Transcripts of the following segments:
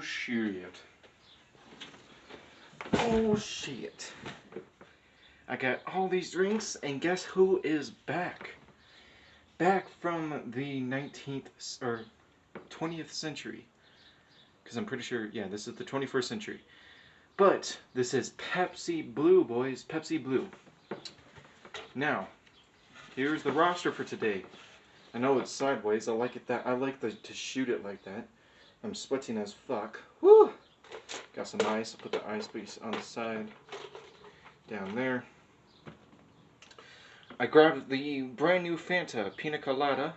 shit. Oh shit. I got all these drinks, and guess who is back? Back from the 19th or 20th century. Because I'm pretty sure, yeah, this is the 21st century. But this is Pepsi Blue, boys. Pepsi Blue. Now, here's the roster for today. I know it's sideways. I like it that. I like to shoot it like that. I'm sweating as fuck. Woo! Got some ice. I'll put the ice piece on the side. Down there. I grabbed the brand new Fanta Pina Colada.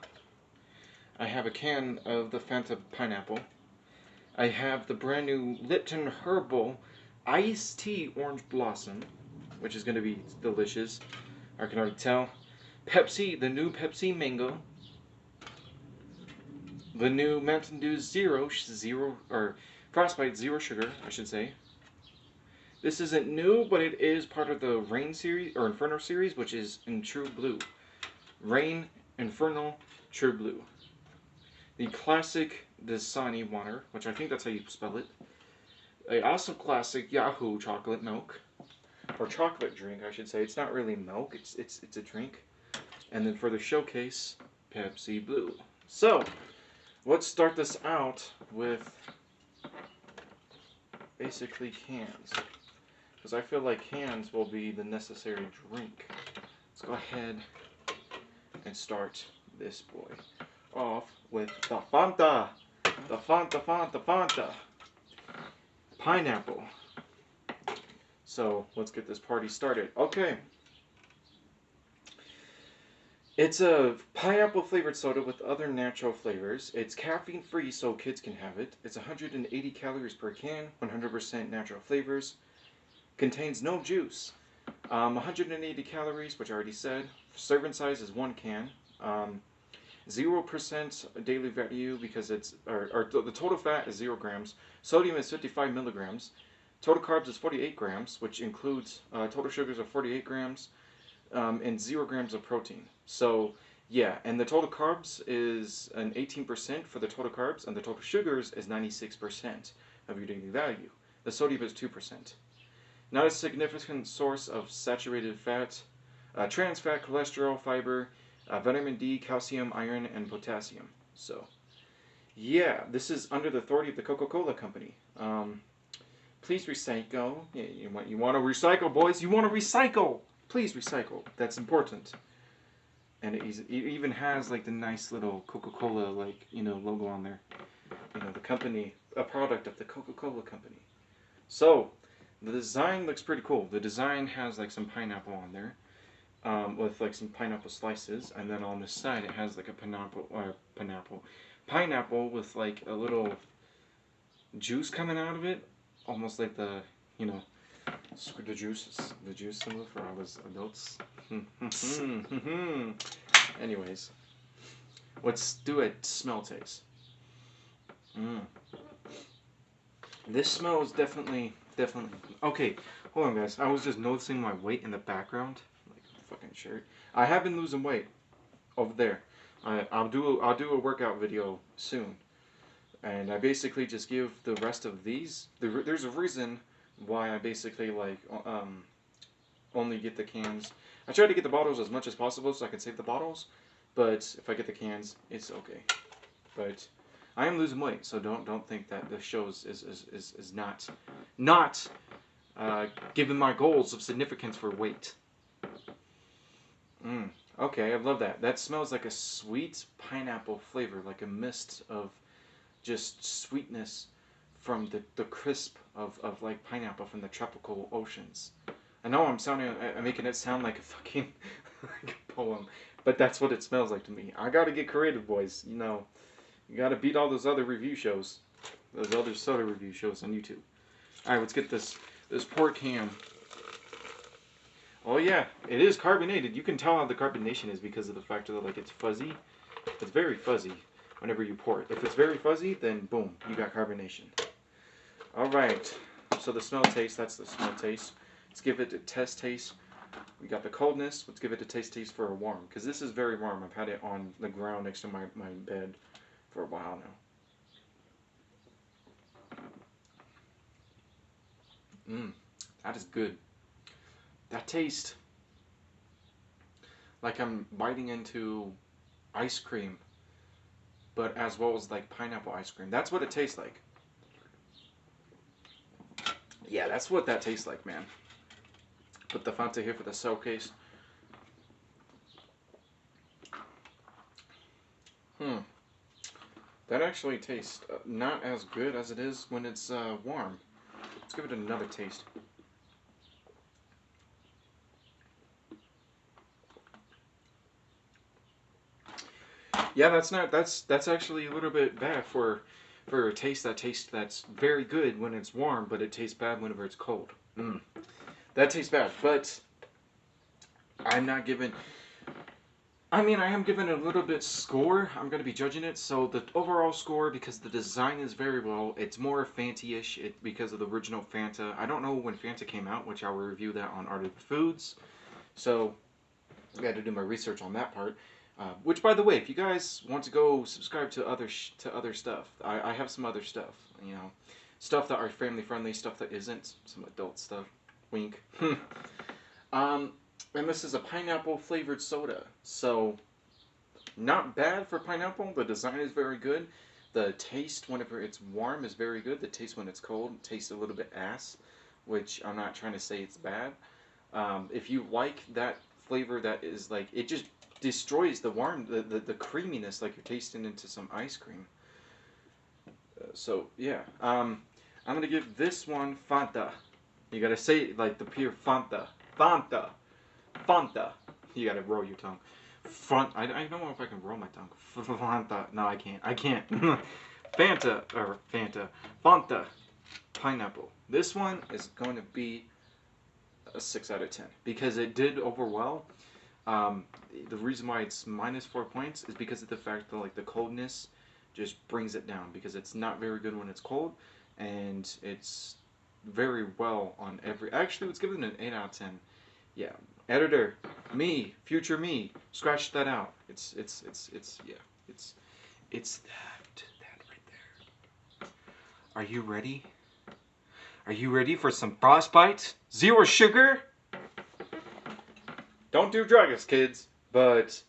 I have a can of the Fanta Pineapple. I have the brand new Lipton Herbal Iced Tea Orange Blossom, which is going to be delicious. I can already tell. Pepsi, the new Pepsi Mango. The new Mountain Dew Zero, or Frostbite Zero Sugar, I should say. This isn't new, but it is part of the Rain series, or Inferno series, which is in True Blue. Rain, Inferno, True Blue. The classic Dasani water, which I think that's how you spell it. A also classic Yahoo chocolate milk, or chocolate drink, I should say. It's not really milk; it's a drink. And then for the showcase, Pepsi Blue. So, let's start this out with basically cans, because I feel like cans will be the necessary drink. Let's go ahead and start this boy off with the Fanta. The Fanta. Pineapple. So, let's get this party started. Okay. It's a pineapple flavored soda with other natural flavors. It's caffeine free so kids can have it. It's 180 calories per can, 100% natural flavors. Contains no juice. 180 calories, which I already said. Serving size is 1 can. 0% daily value because it's, or the total fat is 0 grams. Sodium is 55 milligrams. Total carbs is 48 grams, which includes total sugars of 48 grams and 0 grams of protein. So, yeah, and the total carbs is an 18% for the total carbs, and the total sugars is 96% of your daily value. The sodium is 2%. Not a significant source of saturated fat, trans fat, cholesterol, fiber, vitamin D, calcium, iron, and potassium. So, yeah, this is under the authority of the Coca-Cola Company. Please recycle. Yeah, you want to recycle, boys. You want to recycle. Please recycle. That's important. And it even has like the nice little Coca-Cola logo on there. You know, the company, a product of the Coca-Cola Company. So, the design looks pretty cool. The design has like some pineapple on there. With like some pineapple slices, and then on the side it has like a pineapple with like a little juice coming out of it, almost like the juice symbol for all us adults. Anyways, let's do a smell taste. This smell is definitely okay. Hold on, guys. I was just noticing my weight in the background. Fucking shirt. I have been losing weight over there. I'll do a workout video soon, and I basically just give the rest of these. There's a reason why I basically only get the cans. I try to get the bottles as much as possible so I can save the bottles, but if I get the cans, it's okay. But I am losing weight, so don't think that the show is not giving my goals of significance for weight. Okay, I love that. That smells like a sweet pineapple flavor, like a mist of just sweetness from the crisp of like pineapple from the tropical oceans. I know I'm making it sound like a fucking like a poem, but that's what it smells like to me. I gotta get creative, boys. You know, you gotta beat all those other review shows, those other soda review shows on YouTube. All right, let's get this poor can. Oh yeah, it is carbonated. You can tell how the carbonation is because of the fact that like it's fuzzy. It's very fuzzy whenever you pour it. If it's very fuzzy, then boom, you got carbonation. All right. So the smell taste. That's the smell taste. Let's give it a test taste. We got the coldness. Let's give it a taste for a warm, because this is very warm. I've had it on the ground next to my bed for a while now. Mmm, that is good. That tastes like I'm biting into ice cream, but as well as like pineapple ice cream. That's what it tastes like. Yeah, that's what that tastes like, man. Put the Fanta here for the showcase. Hmm. That actually tastes not as good as it is when it's warm. Let's give it another taste. Yeah, that's actually a little bit bad for a taste that's very good when it's warm, but it tastes bad whenever it's cold. Mm. That tastes bad, but I'm not giving. I mean, I am giving a little bit score. I'm going to be judging it. So the overall score, because the design is very well, it's more Fanta-ish because of the original Fanta. I don't know when Fanta came out, which I will review that on Art of Foods. So I got to do my research on that part. Which, by the way, if you guys want to go subscribe to other stuff, I have some other stuff. You know, stuff that are family friendly, stuff that isn't, some adult stuff. Wink. um, and this is a pineapple flavored soda. So not bad for pineapple. The design is very good. The taste whenever it's warm is very good. The taste when it's cold tastes a little bit ass, which I'm not trying to say it's bad. If you like that flavor, that is like it just destroys the creaminess, like you're tasting into some ice cream. So yeah, I'm gonna give this one Fanta. You gotta say it like the pure Fanta, Fanta, Fanta. You gotta roll your tongue. I don't know if I can roll my tongue. Fanta. No, I can't. I can't. Fanta. Pineapple. This one is going to be a 6 out of 10 because it did overwhelm. The reason why it's -4 points is because of the fact that like the coldness just brings it down because it's not very good when it's cold, and it's very well on every. Actually, let's give it an 8 out of 10. Yeah, editor, me, future me, scratch that out. Yeah, it's that right there. Are you ready? Are you ready for some frostbite? Zero sugar? Don't do drugs, kids, but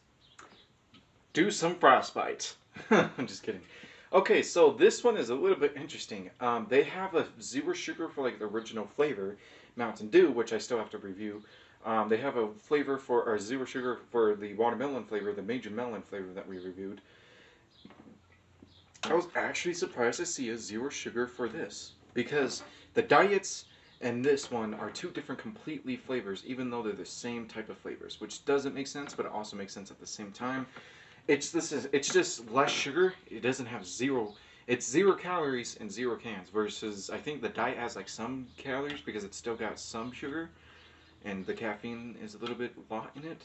do some frostbite. I'm just kidding. Okay, so this one is a little bit interesting. They have a zero sugar for like the original flavor, Mountain Dew, which I still have to review. They have a flavor for or zero sugar for the watermelon flavor, the Major Melon flavor that we reviewed. I was actually surprised to see a zero sugar for this because the diets and this one are two different completely flavors, even though they're the same type of flavors, which doesn't make sense, but it also makes sense at the same time. It's just less sugar. It doesn't have zero. It's 0 calories and 0 cans versus I think the diet has like some calories because it's still got some sugar, and the caffeine is a little bit lot in it.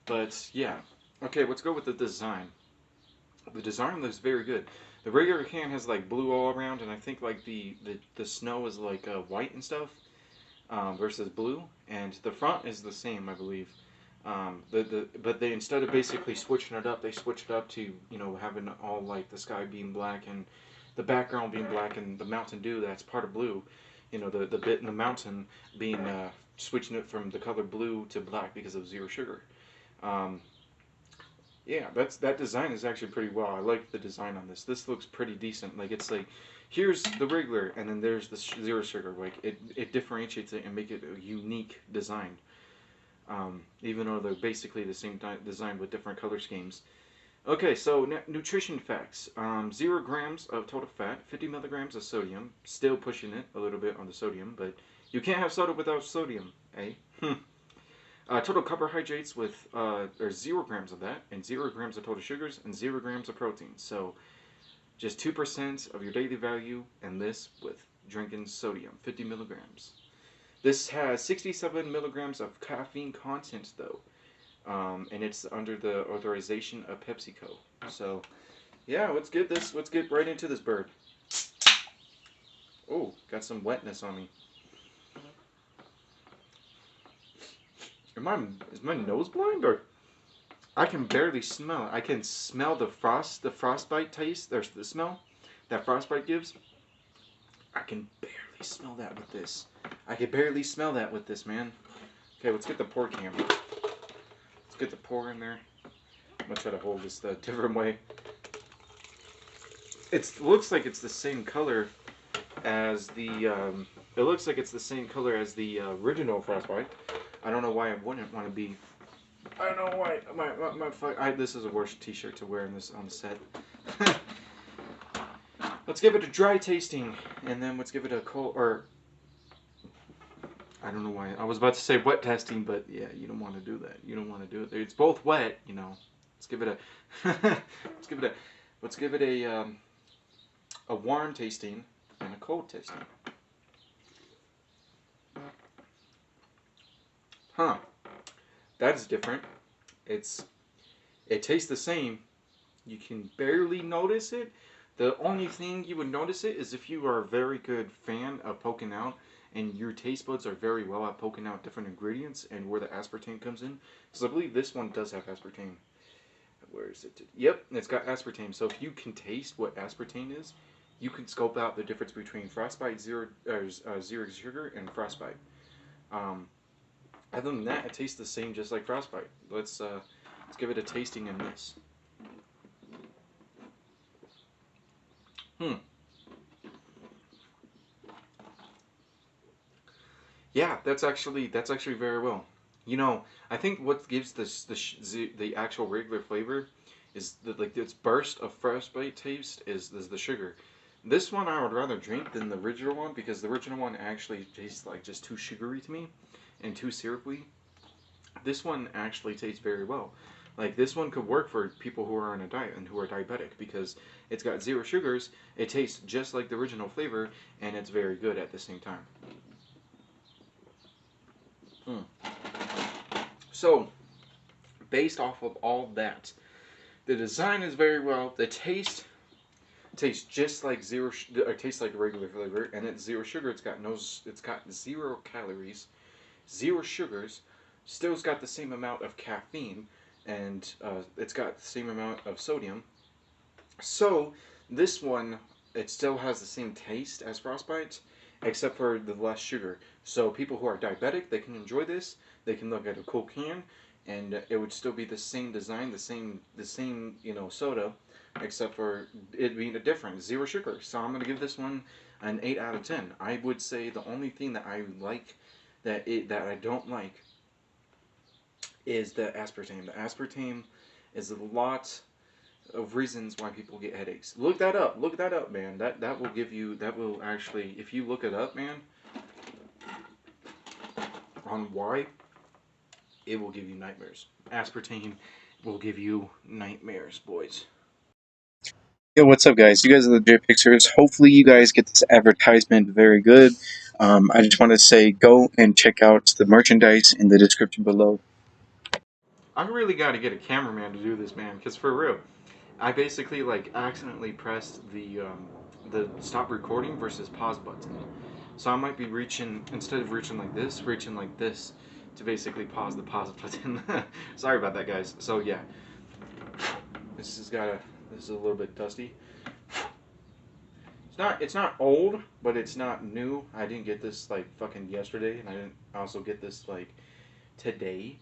But yeah, okay, let's go with the design. The design looks very good. The regular can has like blue all around, and I think like the snow is like white and stuff versus blue, and the front is the same, I believe. But they instead of basically switching it up, they switched it up to having all like the sky being black and the background being black and the Mountain Dew that's part of blue. The bit in the mountain being switching it from the color blue to black because of zero sugar. Um, yeah, that design is actually pretty well. I like the design on this. This looks pretty decent. Like it's like here's the regular, and then there's the zero sugar. Like it differentiates it and make it a unique design. Even though they're basically the same design with different color schemes. Okay, so nutrition facts. 0 grams of total fat, 50 milligrams of sodium. Still pushing it a little bit on the sodium, but you can't have soda without sodium, eh? Total carbohydrates with 0 grams of that, and 0 grams of total sugars, and 0 grams of protein. So just 2% of your daily value, and this with drinking sodium, 50 milligrams. This has 67 milligrams of caffeine content, though, and it's under the authorization of PepsiCo. So, yeah, let's get this. Let's get right into this bird. Oh, got some wetness on me. Is my nose blind, or I can barely smell it. I can smell the frostbite taste. There's the smell that frostbite gives. I can barely barely smell that with this. I could barely smell that with this, man. Okay, let's get the pour cam. Let's get the pour in there. I'm gonna try to hold this the different way. It looks like it's the same color as the. It looks like it's the same color as the original Frostbite. I don't know why I wouldn't want to be. I don't know why this is a worse T-shirt to wear in this on the set. Let's give it a dry tasting, and then let's give it a cold or. I don't know why I was about to say wet testing, but yeah, you don't want to do that. You don't want to do it. It's both wet, you know. Let's give it a. let's give it a warm tasting and a cold tasting. Huh. That is different. It tastes the same. You can barely notice it. The only thing you would notice it is if you are a very good fan of poking out and your taste buds are very well at poking out different ingredients and where the aspartame comes in. Because I believe this one does have aspartame. Where is it? Yep, it's got aspartame. So if you can taste what aspartame is, you can scope out the difference between Frostbite zero sugar and Frostbite. Other than that, it tastes the same, just like Frostbite. Let's give it a tasting in this. Yeah, that's actually very well. You know, I think what gives the actual regular flavor is like its burst of Frostbite taste is the sugar. This one I would rather drink than the original one because the original one actually tastes like just too sugary to me and too syrupy. This one actually tastes very well. Like this one could work for people who are on a diet and who are diabetic because it's got zero sugars. It tastes just like the original flavor and it's very good at the same time. So, based off of all that, the design is very well. The taste tastes just like tastes like regular flavor, and it's zero sugar. It's got 0 calories, 0 sugars. Still's got the same amount of caffeine, and it's got the same amount of sodium. So this one, it still has the same taste as Frostbite, except for the less sugar. So people who are diabetic, they can enjoy this. They can look at a cool can, and it would still be the same design, the same soda, except for it being a different 0 sugar. So I'm gonna give this one an 8 out of 10. I would say the only thing that I like that I don't like is the aspartame. The aspartame is a lot of reasons why people get headaches. Look that up. Look that up, man. That will give you. That will actually, if you look it up, man, on why, it will give you nightmares. Aspartame will give you nightmares, boys. Yo, what's up, guys? You guys are the JRayPicsers. Hopefully, you guys get this advertisement very good. I just want to say, go and check out the merchandise in the description below. I really got to get a cameraman to do this, man, because for real, I basically like accidentally pressed the stop recording versus pause button. So I might be reaching, instead of reaching like this to basically pause the pause button. Sorry about that, guys. So yeah, this is a little bit dusty. It's not old, but it's not new. I didn't get this like fucking yesterday, and I didn't also get this like today.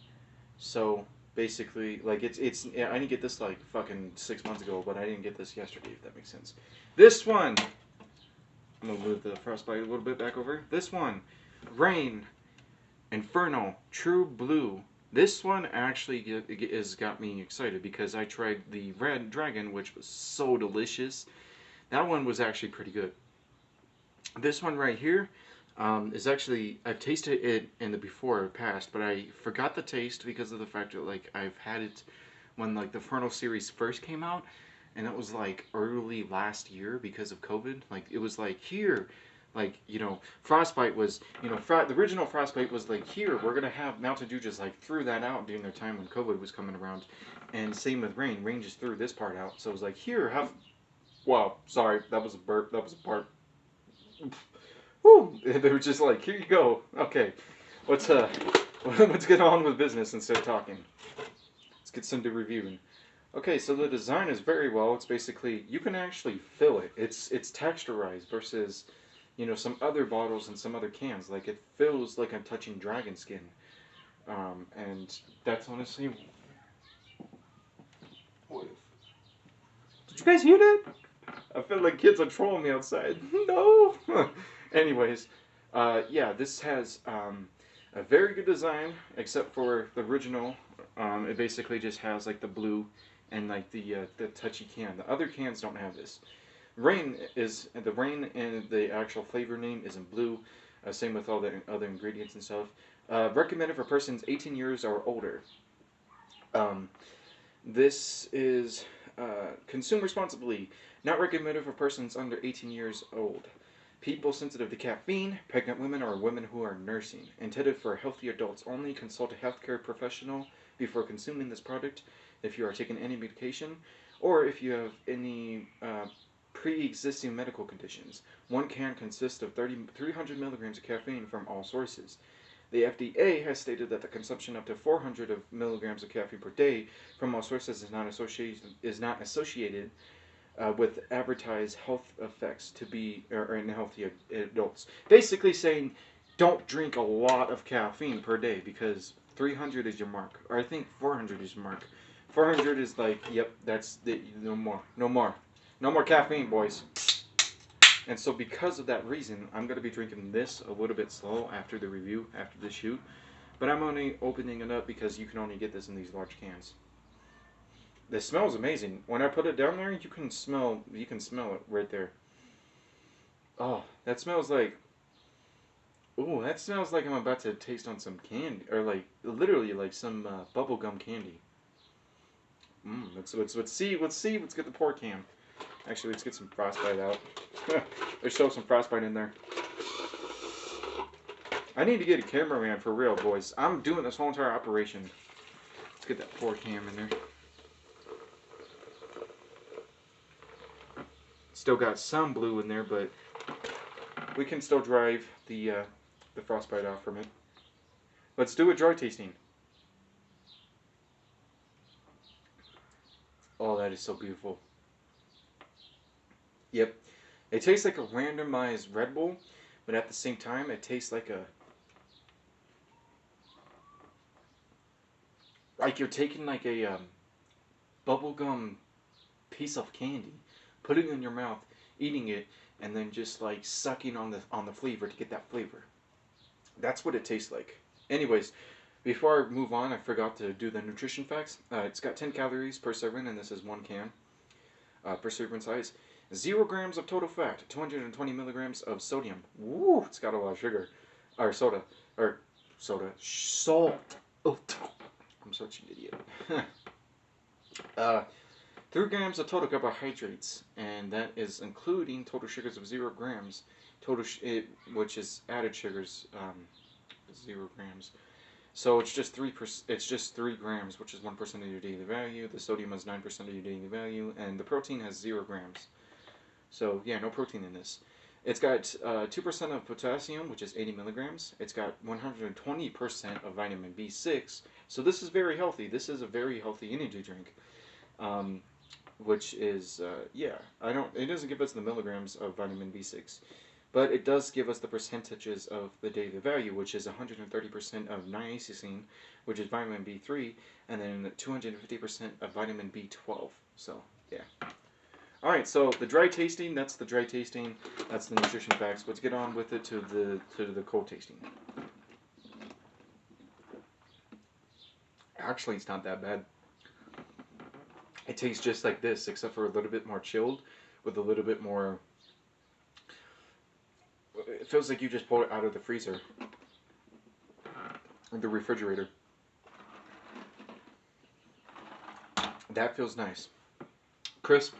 So basically, like I didn't get this like fucking 6 months ago, but I didn't get this yesterday, if that makes sense. This one, I'm gonna move the Frostbite a little bit back over. This one, Rain, Inferno, True Blue. This one actually has got me excited because I tried the Red Dragon, which was so delicious. That one was actually pretty good. This one right here is actually, I've tasted it in the before past, but I forgot the taste because of the fact that like I've had it when like the Inferno series first came out, and it was like early last year because of COVID. Like it was like here, like Frostbite was the original Frostbite was like here we're gonna have Mountain Dew just like threw that out during their time when COVID was coming around, and same with Rain. Rain just threw this part out, so it was like here have. Wow, sorry, that was a burp. That was a part. Woo! They were just like, here you go. Okay, let's get on with business instead of talking. Let's get into reviewing. Okay, so the design is very well. It's basically you can actually feel it. It's texturized versus you know, some other bottles and some other cans. Like, it feels like I'm touching dragon skin. And that's honestly. What if, did you guys hear that? I feel like kids are trolling me outside. No! Anyways, yeah, this has a very good design, except for the original. It basically just has like the blue and like the touchy can. The other cans don't have this. Rain is the rain and the actual flavor name is in blue. Same with all the other ingredients and stuff. Recommended for persons 18 years or older. Um, this is consume responsibly. Not recommended for persons under 18 years old. People sensitive to caffeine, pregnant women, or women who are nursing. Intended for healthy adults only. Consult a healthcare professional before consuming this product if you are taking any medication or if you have any pre-existing medical conditions. One can consist of 300 milligrams of caffeine from all sources. The FDA has stated that the consumption up to 400 of milligrams of caffeine per day from all sources is not associated with advertised health effects to be or in healthy adults. Basically saying, don't drink a lot of caffeine per day because 300 is your mark, or I think 400 is your mark. 400 is like, yep, that's the, no more, no more, no more caffeine, boys. And so because of that reason, I'm going to be drinking this a little bit slow after the review, after the shoot. But I'm only opening it up because you can only get this in these large cans. The smell is amazing. When I put it down there, you can smell it right there. Oh, that smells like, ooh, that smells like I'm about to taste on some candy, or like literally like some bubblegum candy. Let's get the pour cam. Actually, let's get some frostbite out. Let's show some frostbite in there. I need to get a cameraman for real, boys. I'm doing this whole entire operation. Let's get that pour cam in there. Still got some blue in there, but we can still drive the frostbite off from it. Let's do a dry tasting. Oh, that is so beautiful. Yep. It tastes like a randomized Red Bull, but at the same time, it tastes like like you're taking like a bubblegum piece of candy, putting it in your mouth, eating it, and then just like sucking on the flavor to get that flavor. That's what it tastes like. Anyways, before I move on, I forgot to do the nutrition facts. It's got 10 calories per serving, and this is 1 can per serving size. 0 grams of total fat, 220 milligrams of sodium. Woo! It's got a lot of sugar. Or soda. Or soda. Salt. Oh, I'm such an idiot. 3 grams of total carbohydrates, and that is including total sugars of 0 grams. Which is added sugars, 0 grams. So it's just 3 grams, which is 1% of your daily value. The sodium is 9% of your daily value, and the protein has 0 grams. So yeah, no protein in this. It's got 2% of potassium, which is 80 milligrams. It's got 120% of vitamin B6. So this is very healthy. This is a very healthy energy drink. Which is, yeah, it doesn't give us the milligrams of vitamin B6. But it does give us the percentages of the daily value, which is 130% of niacin, which is vitamin B3, and then 250% of vitamin B12. So, yeah. Alright, so the dry tasting, that's the dry tasting. That's the nutrition facts. Let's get on with it to the cold tasting. Actually, it's not that bad. It tastes just like this, except for a little bit more chilled, with a little bit more... It feels like you just pulled it out of the freezer. Or the refrigerator. That feels nice. Crisp.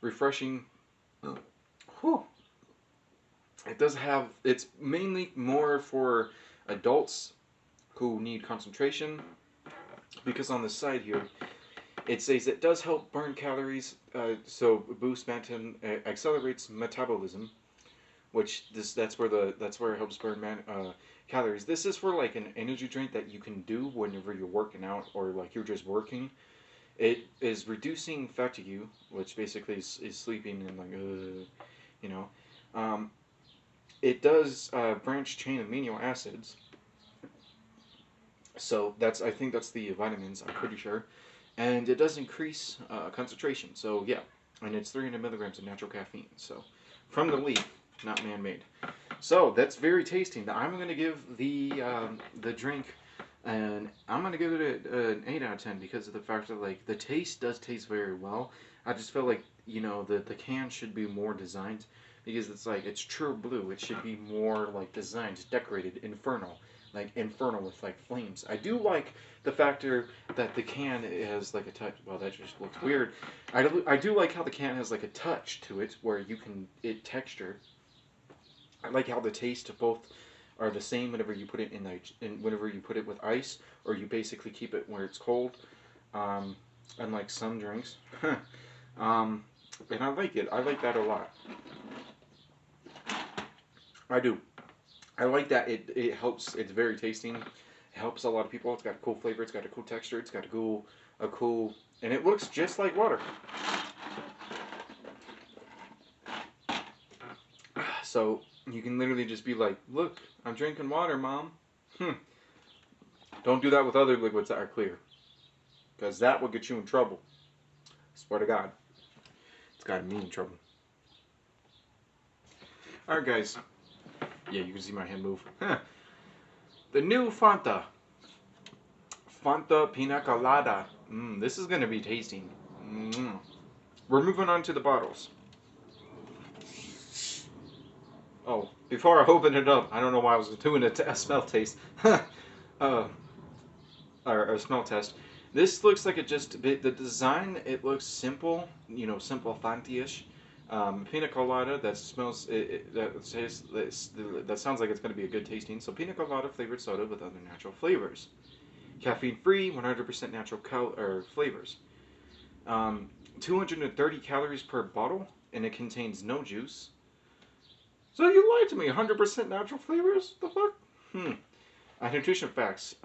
Refreshing. Whew. It does have... It's mainly more for adults who need concentration. Because on the side here... It says it does help burn calories, so boosts accelerates metabolism, which that's where it helps burn calories. This is for like an energy drink that you can do whenever you're working out or like you're just working. It is reducing fatigue, which basically is sleeping and like you know. it does branch chain amino acids. So I think that's the vitamins. I'm pretty sure, and it does increase concentration. So yeah, and it's 300 milligrams of natural caffeine. So from the leaf, not man-made. So that's very tasty. Now I'm gonna give the drink, and I'm gonna give it an 8 out of 10 because of the fact that like the taste does taste very well. I just feel like the can should be more designed because it's like it's true blue. It should be more like designed, decorated, infernal. Like infernal with like flames. I do like the factor that the can has like a touch. Well, that just looks weird. I do like how the can has like a touch to it where you can texture. I like how the taste of both are the same whenever you put it whenever you put it with ice or you basically keep it where it's cold. Unlike some drinks, and I like it. I like that a lot. I do. I like that it helps. It's very tasty. It helps a lot of people. It's got a cool flavor. It's got a cool texture. It's got a cool, and it looks just like water. So you can literally just be like, "Look, I'm drinking water, Mom." Don't do that with other liquids that are clear, because that will get you in trouble. Swear to God, it's gotten me in trouble. All right, guys. Yeah, you can see my hand move. The new Fanta. Fanta Pina Colada. This is going to be tasty. We're moving on to the bottles. Oh, before I open it up, I don't know why I was doing a smell taste. or a smell test. This looks like the design, it looks simple, simple Fanta-ish. Pina colada that smells that sounds like it's going to be a good tasting. So pina colada flavored soda with other natural flavors, caffeine free, 100% natural flavors. 230 calories per bottle, and it contains no juice. So you lied to me. 100% natural flavors. The fuck? Nutrition facts.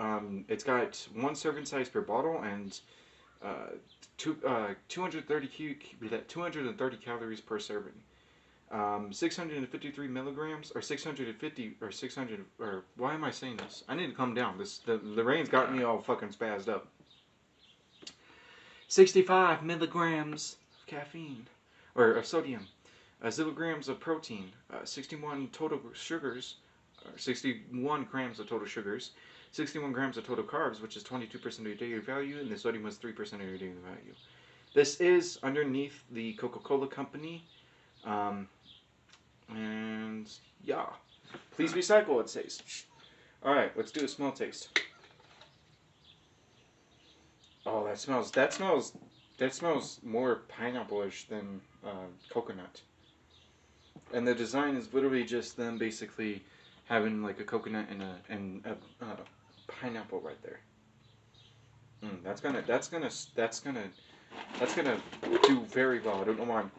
It's got 1 serving size per bottle and 230 calories per serving. 653 milligrams, or 650, or 600, or why am I saying this? I need to calm down. The rain's got me all fucking spazzed up. 65 milligrams of caffeine, or of sodium. 0 grams of protein. 61 total sugars, or 61 grams of total sugars. 61 grams of total carbs, which is 22% of your daily value, and the sodium was 3% of your daily value. This is underneath the Coca-Cola company. And yeah. Please recycle, it says. Alright, let's do a smell taste. Oh, that smells more pineapple-ish than coconut. And the design is literally just them basically having like a coconut and a pineapple right there. That's gonna do very well. I don't know why I'm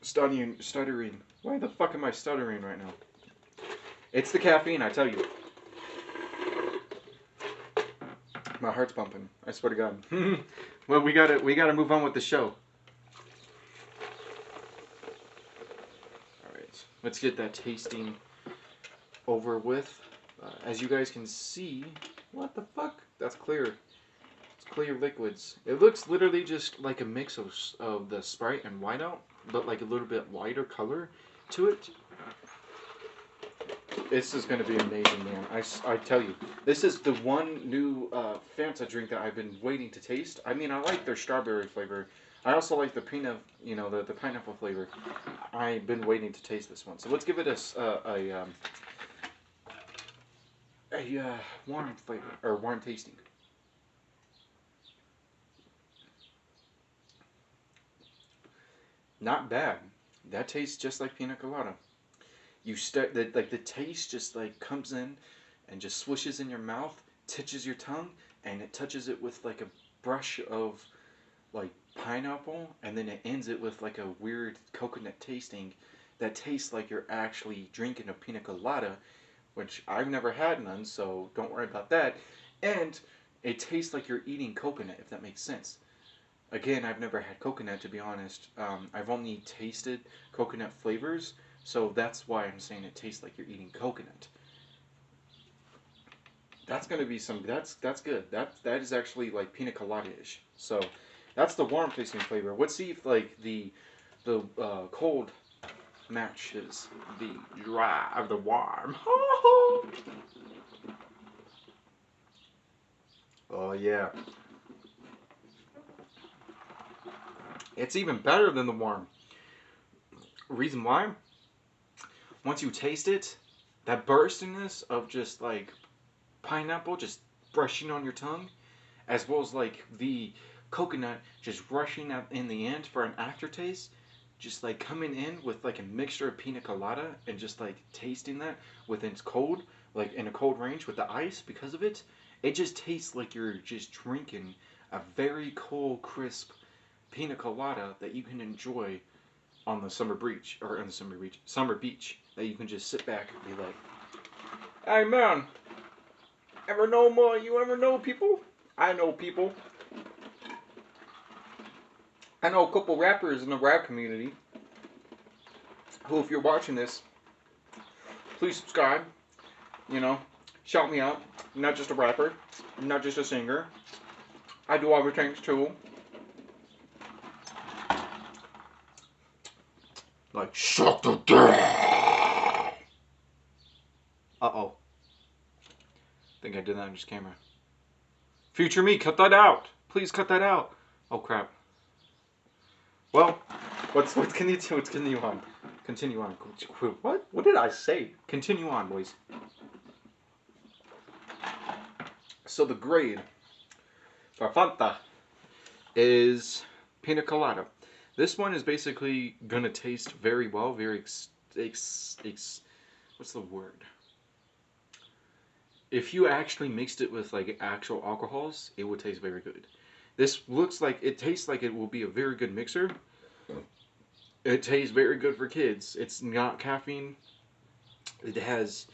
stuttering. Why the fuck am I stuttering right now? It's the caffeine, I tell you. My heart's pumping. I swear to God. Well, we gotta move on with the show. All right, let's get that tasting over with. As you guys can see, what the fuck? That's clear. It's clear liquids. It looks literally just like a mix of the Sprite and Whiteout, but like a little bit lighter color to it. This is going to be amazing, man. I tell you. This is the one new Fanta drink that I've been waiting to taste. I mean, I like their strawberry flavor. I also like the peanut, the pineapple flavor. I've been waiting to taste this one. So let's give it a warm flavor, or warm tasting. Not bad. That tastes just like pina colada. You start the taste just like comes in and just swishes in your mouth, touches your tongue, and it touches it with like a brush of like pineapple, and then it ends it with like a weird coconut tasting that tastes like you're actually drinking a pina colada, which I've never had none, so don't worry about that. And it tastes like you're eating coconut, if that makes sense. Again, I've never had coconut, to be honest. I've only tasted coconut flavors, So that's why I'm saying it tastes like you're eating coconut. That's gonna be some. That's good. That is actually like pina colada-ish. So that's the warm tasting flavor. Let's see if like the cold matches the dry of the warm. Oh yeah, it's even better than the warm. Reason why? Once you taste it, that burstiness of just like pineapple just brushing on your tongue, as well as like the coconut just rushing out in the end for an aftertaste, just like coming in with like a mixture of pina colada and just like tasting that within its cold, like in a cold range with the ice because of it, it just tastes like you're just drinking a very cold, crisp pina colada that you can enjoy on the summer beach or on the summer beach that you can just sit back and be like, "Hey man, ever know more? You ever know people? I know people. I know a couple rappers in the rap community who, if you're watching this, please subscribe. You know, shout me out. I'm not just a rapper. I'm not just a singer. I do other things too. Like, shut the door. Uh-oh. Think I did that on this camera. Future me, cut that out. Please cut that out. Oh, crap. Well, let's continue on. Continue on. What? What did I say? Continue on, boys. So the grade for Fanta is pina colada. This one is basically gonna taste very well, very what's the word? If you actually mixed it with like actual alcohols, it would taste very good. This looks like it tastes like it will be a very good mixer. It tastes very good for kids. It's not caffeine. It has,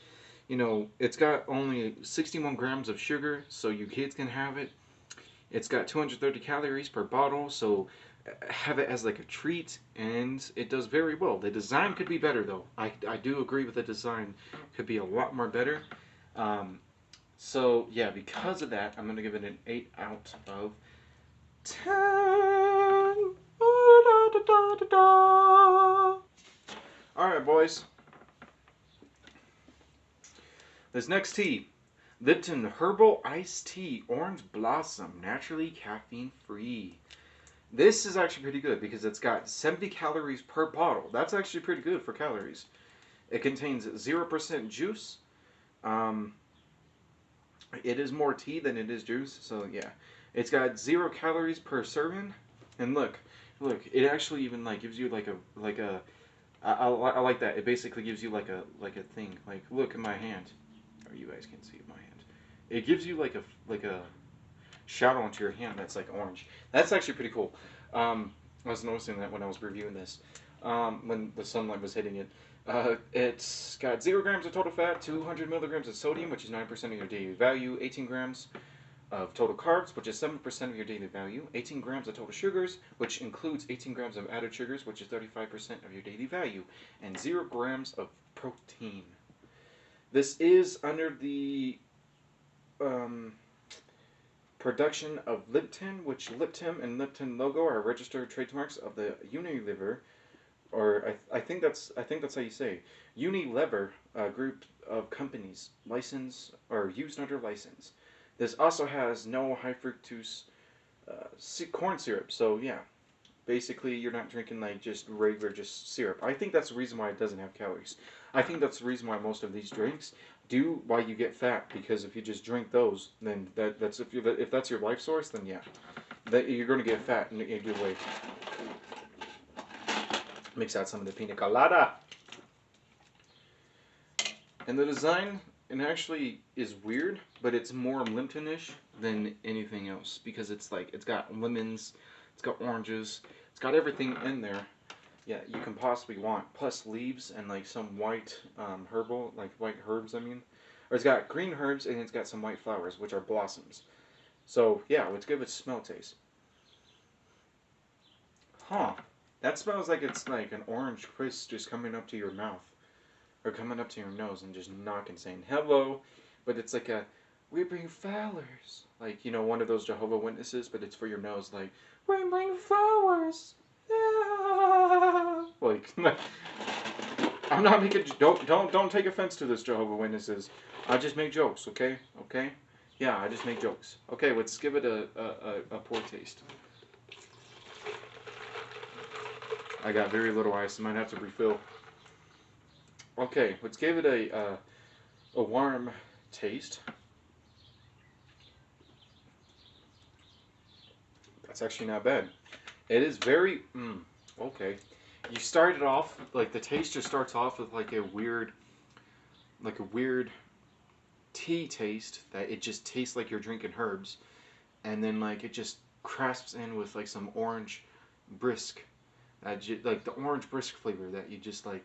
you know, it's got only 61 grams of sugar, so you kids can have it. It's got 230 calories per bottle, so have it as like a treat, and it does very well. The design could be better though. I do agree with the design could be a lot more better. So yeah, because of that, I'm gonna give it an 8 out of 10. Alright, boys. This next tea, Lipton Herbal Iced Tea Orange Blossom, naturally caffeine free. This is actually pretty good because it's got 70 calories per bottle. That's actually pretty good for calories. It contains 0% juice. It is more tea than it is juice, so yeah. It's got 0 calories per serving, and look, it actually even like gives you like a I like that. It basically gives you like a thing. Like, look at my hand. Or you guys can see my hand. It gives you like a shadow onto your hand that's like orange. That's actually pretty cool. I was noticing that when I was reviewing this, when the sunlight was hitting it. It's got 0 grams of total fat, 200 milligrams of sodium, which is 9% of your daily value, 18 grams of total carbs, which is 7% of your daily value, 18 grams of total sugars, which includes 18 grams of added sugars, which is 35% of your daily value, and 0 grams of protein. This is under the production of Lipton, which Lipton and Lipton logo are registered trademarks of the Unilever, or I think that's how you say Unilever group of companies, license or used under license. This also has no high fructose corn syrup. So yeah, basically you're not drinking like just regular just syrup. I think that's the reason why it doesn't have calories. I think that's the reason why most of these drinks do why you get fat, because if you just drink those, then that's if that's your life source, then yeah, that you're going to get fat in a good way. Mix out some of the pina colada. And the design, it actually is weird, but it's more Lipton-ish than anything else, because it's like, it's got lemons, it's got oranges, it's got everything in there, yeah, you can possibly want, plus leaves and like some white herbal, like white herbs, I mean. Or it's got green herbs and it's got some white flowers, which are blossoms. So yeah, let's give it a smell taste. Huh. That smells like it's like an orange crisp just coming up to your mouth. Or coming up to your nose and just knocking, saying, hello. But it's like a, we bring flowers. Like, you know, one of those Jehovah Witnesses, but it's for your nose. Like, we bring flowers. Yeah. Like, I'm not making, don't take offense to this, Jehovah Witnesses. I just make jokes, okay? Okay? Yeah, I just make jokes. Okay, let's give it a pour taste. I got very little ice. I might have to refill. Okay, let's give it a warm taste. That's actually not bad. It is very, okay. You started off, like the taste just starts off with like a weird tea taste that it just tastes like you're drinking herbs. And then like it just crasps in with like some orange brisk. Like the orange brisk flavor that you just like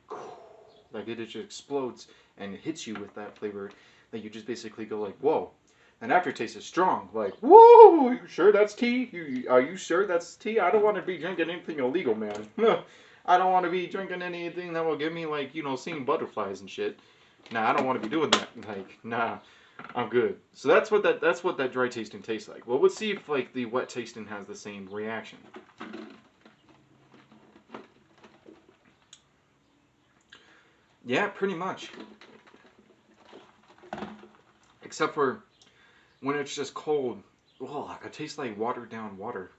it just explodes and it hits you with that flavor that you just basically go like, whoa. And aftertaste is strong, like, whoa, you sure that's tea? Are you sure that's tea? I don't want to be drinking anything illegal, man. I don't want to be drinking anything that will give me, like, you know, seeing butterflies and shit. Nah, I don't want to be doing that. Like, nah, I'm good. So that's what that dry tasting tastes like. Well, let's see if, like, the wet tasting has the same reaction. Yeah, pretty much. Except for when it's just cold. Oh, it tastes like watered down water.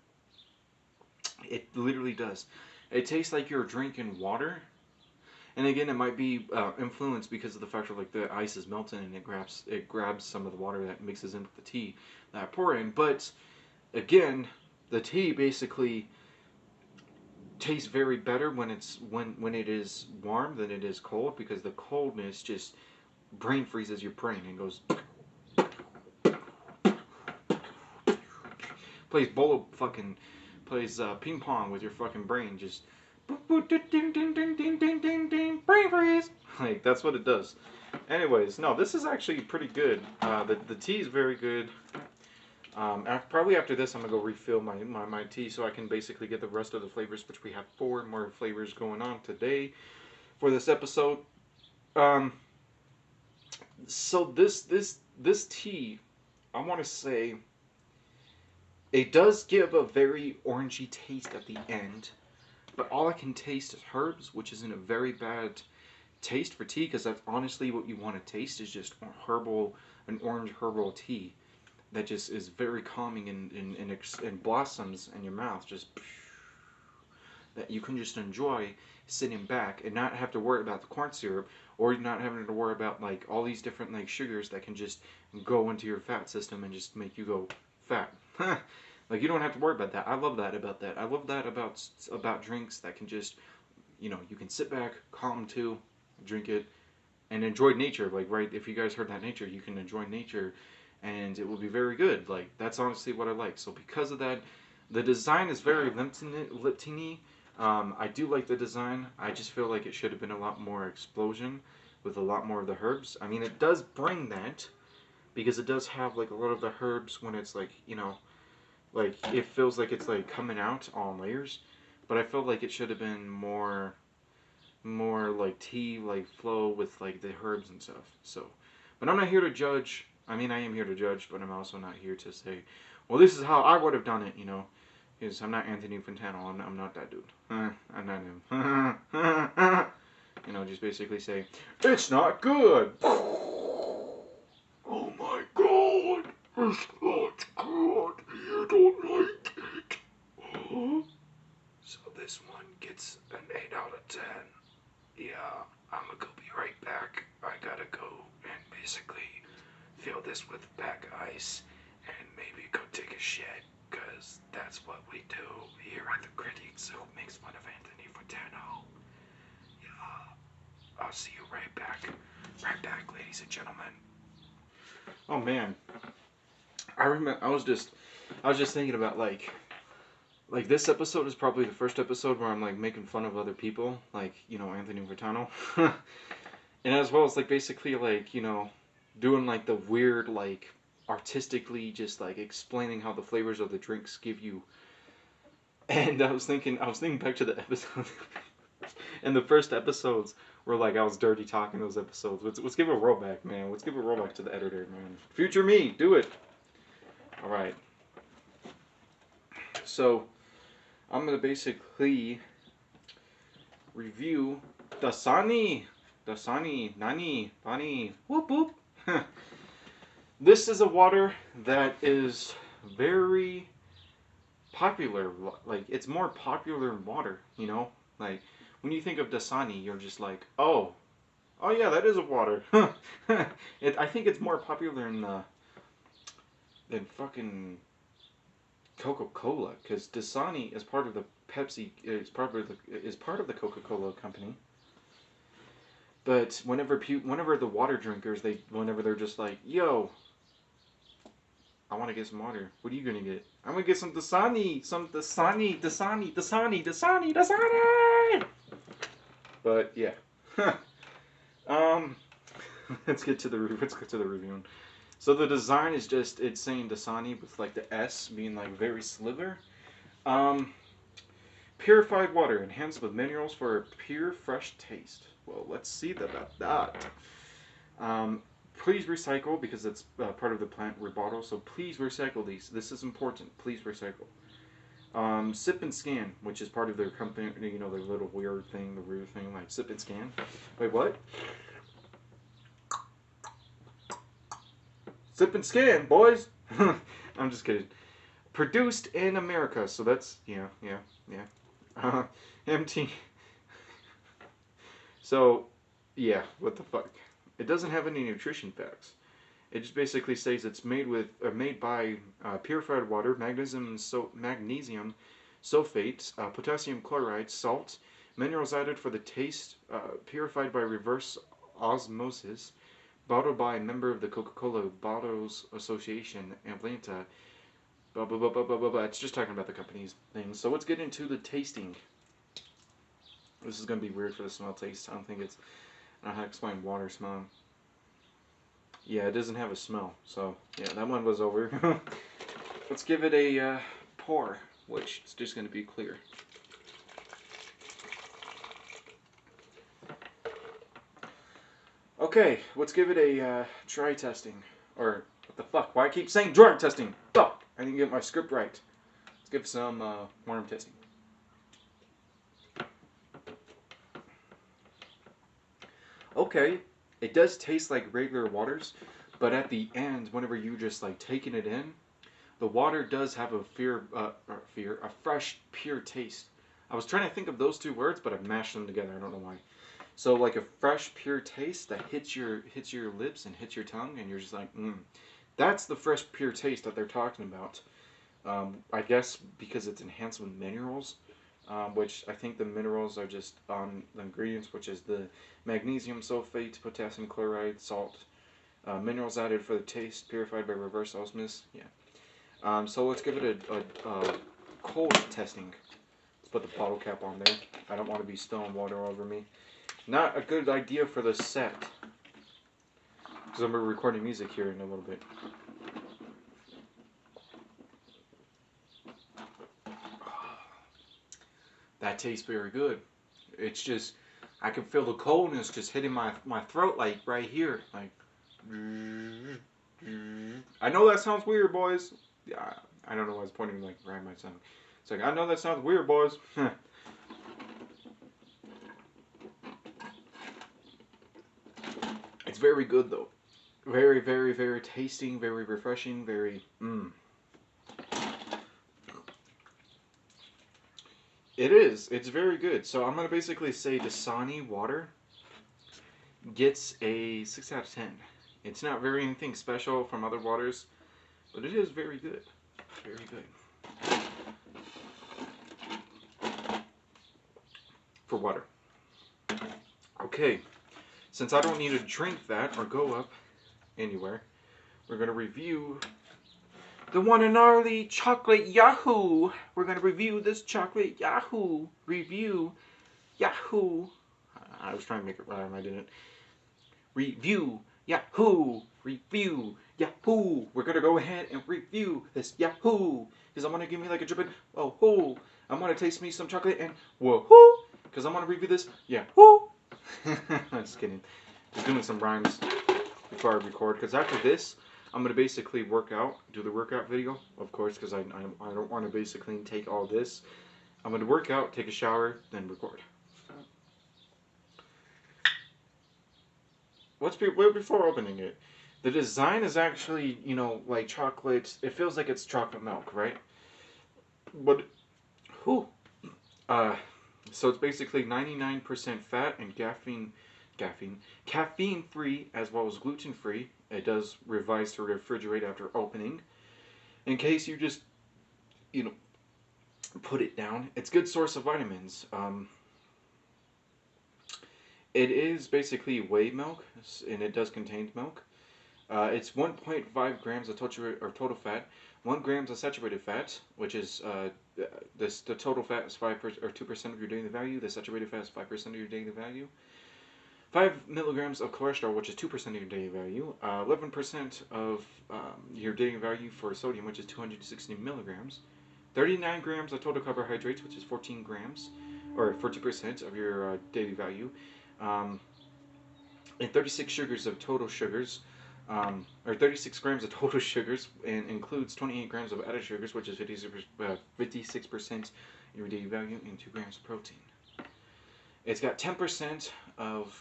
It literally does. It tastes like you're drinking water. And again, it might be influenced because of the fact that like the ice is melting and it grabs some of the water that mixes in with the tea that I pour in. But again, the tea basically tastes very better when it is warm than it is cold, because the coldness just brain freezes your brain and goes plays ping pong with your fucking brain, just brain freeze. Like that's what it does. Anyways, no, this is actually pretty good. The tea is very good. Probably after this, I'm gonna go refill my tea so I can basically get the rest of the flavors, which we have 4 more flavors going on today for this episode. So this tea, I want to say, it does give a very orangey taste at the end, but all I can taste is herbs, which isn't a very bad taste for tea, because that's honestly what you want to taste, is just an orange herbal tea that just is very calming and blossoms in your mouth, just that you can just enjoy sitting back and not have to worry about the corn syrup, or not having to worry about like all these different like sugars that can just go into your fat system and just make you go fat. Like you don't have to worry about that. I love that about that. I love that about drinks that can just, you know, you can sit back, calm to, drink it, and enjoy nature. Like, right, if you guys heard that nature, you can enjoy nature, and it will be very good. Like, that's honestly what I like. So because of that, the design is very Lipton-y. I do like the design. I just feel like it should have been a lot more explosion with a lot more of the herbs. I mean, it does bring that, because it does have like a lot of the herbs when it's like, you know, like it feels like it's like coming out on layers. But I felt like it should have been more like tea like flow with like the herbs and stuff. So, but I'm not here to judge. I mean, I am here to judge, but I'm also not here to say, well, this is how I would have done it, you know. Because I'm not Anthony Fantano. I'm not that dude. I'm not him. You know, just basically say, it's not good. Oh my god, it's not good. You don't like it. So this one gets an 8 out of 10. Yeah, I'm gonna go be right back. I gotta go and basically fill this with back ice and maybe go take a shit, because that's what we do here at the Critics Who Makes Fun of Anthony Fantano. Yeah, I'll see you right back. Right back, ladies and gentlemen. Oh man, I remember I was just thinking about like this episode is probably the first episode where I'm like making fun of other people, like, you know, Anthony Fantano. And as well as like basically like, you know, doing like the weird like artistically just like explaining how the flavors of the drinks give you And I was thinking back to the episode, and the first episodes were like I was dirty talking those episodes. Let's give a rollback, man. Let's give a rollback to the editor, man. Future me, do it. All right. So I'm gonna basically review Dasani, Nani, Bani, whoop whoop. This is a water that is very popular. Like, it's more popular in water, you know? Like, when you think of Dasani, you're just like, oh yeah, that is a water. I think it's more popular than fucking Coca-Cola, because Dasani is part of the Pepsi, is part of the Coca-Cola company. But whenever the water drinkers, whenever they're just like, yo, I want to get some water. What are you gonna get? I'm gonna get some Dasani, Dasani. But yeah, let's get to the reviewing. So the design is just, it's saying Dasani with like the S being like very slither. Purified water enhanced with minerals for a pure, fresh taste. Well, let's see about that. Please recycle, because it's part of the plant rebottle. So please recycle these. This is important. Please recycle. Sip and scan, which is part of their company. You know, their little weird thing, like sip and scan. Wait, what? Sip and scan, boys. I'm just kidding. Produced in America, so that's yeah. MT. So, yeah, what the fuck? It doesn't have any nutrition facts. It just basically says it's made by purified water, magnesium sulfate, potassium chloride, salt, minerals added for the taste, purified by reverse osmosis, bottled by a member of the Coca-Cola Bottles Association, Atlanta. Blah blah blah blah blah blah. It's just talking about the company's things. So let's get into the tasting. This is gonna be weird for the smell taste. I don't know how to explain water smell. Yeah, it doesn't have a smell. So yeah, that one was over. Let's give it a pour, which is just gonna be clear. Okay, let's give it a dry testing. Or what the fuck? Why I keep saying dry testing? Fuck! I didn't get my script right. Let's give some warm testing. Okay, it does taste like regular waters, but at the end, whenever you just like taking it in, the water does have a fresh, pure taste. I was trying to think of those two words, but I've mashed them together. I don't know why. So like a fresh, pure taste that hits your lips and hits your tongue, and you're just like, that's the fresh, pure taste that they're talking about. I guess because it's enhanced with minerals, which I think the minerals are just on the ingredients, which is the magnesium sulfate, potassium chloride, salt, minerals added for the taste, purified by reverse osmosis. Yeah. So let's give it a cold testing. Let's put the bottle cap on there. I don't want to be spilling water over me. Not a good idea for the set, because I'm recording music here in a little bit. That tastes very good. It's just, I can feel the coldness just hitting my throat, like right here. Like, I know that sounds weird, boys. Yeah, I don't know why I was pointing like right at my tongue. It's like, I know that sounds weird, boys. It's very good though. Very, very, very tasting, very refreshing, very It is. It's very good. So I'm going to basically say Dasani water gets a 6 out of 10. It's not very anything special from other waters, but it is very good. Very good. For water. Okay. Since I don't need to drink that or go up anywhere, we're going to review the one and only Chocolate Yahoo. We're going to review this Chocolate Yahoo review. Yahoo. I was trying to make it rhyme. I didn't. Review Yahoo. Review Yahoo. We're going to go ahead and review this Yahoo. Because I'm going to give me like a dripping. Oh, ho. I'm gonna taste me some chocolate and whoa, because I'm gonna review this. Yeah, whoo. I'm just kidding. Just doing some rhymes before I record, because after this, I'm gonna basically work out, do the workout video, of course, because I don't want to basically take all this. I'm gonna work out, take a shower, then record. Before opening it? The design is actually, you know, like chocolate. It feels like it's chocolate milk, right? But, whew. So it's basically 99% fat and caffeine free as well as gluten free. It does revise to refrigerate after opening. In case you just, you know, put it down. It's a good source of vitamins. It is basically whey milk, and it does contain milk. It's 1.5 grams of total fat, 1 grams of saturated fat, which is the total fat is 5% or 2% of your daily value. The saturated fat is 5% of your daily value. 5 milligrams of cholesterol, which is 2% of your daily value. 11% of your daily value for sodium, which is 260 milligrams. 39 grams of total carbohydrates, which is 14 grams, or 40% of your daily value. And 36 sugars of total sugars, or 36 grams of total sugars, and includes 28 grams of added sugars, which is 56% of your daily value, and 2 grams of protein. It's got 10% of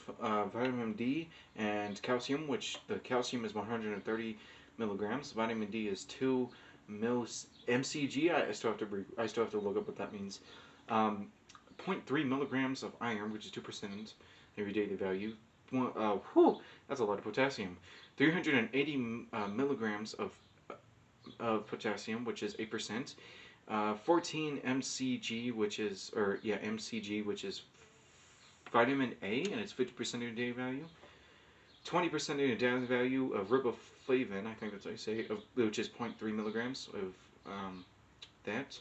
vitamin D and calcium, which the calcium is 130 milligrams. Vitamin D is 2 mcg. I still have to look up what that means. 0.3 milligrams of iron, which is 2% of your daily value. That's a lot of potassium. 380 milligrams of potassium, which is 8%. 14 mcg, which is vitamin A, and it's 50% of your daily value. 20% of your daily value of riboflavin, I think that's how you say, which is 0.3 milligrams of that.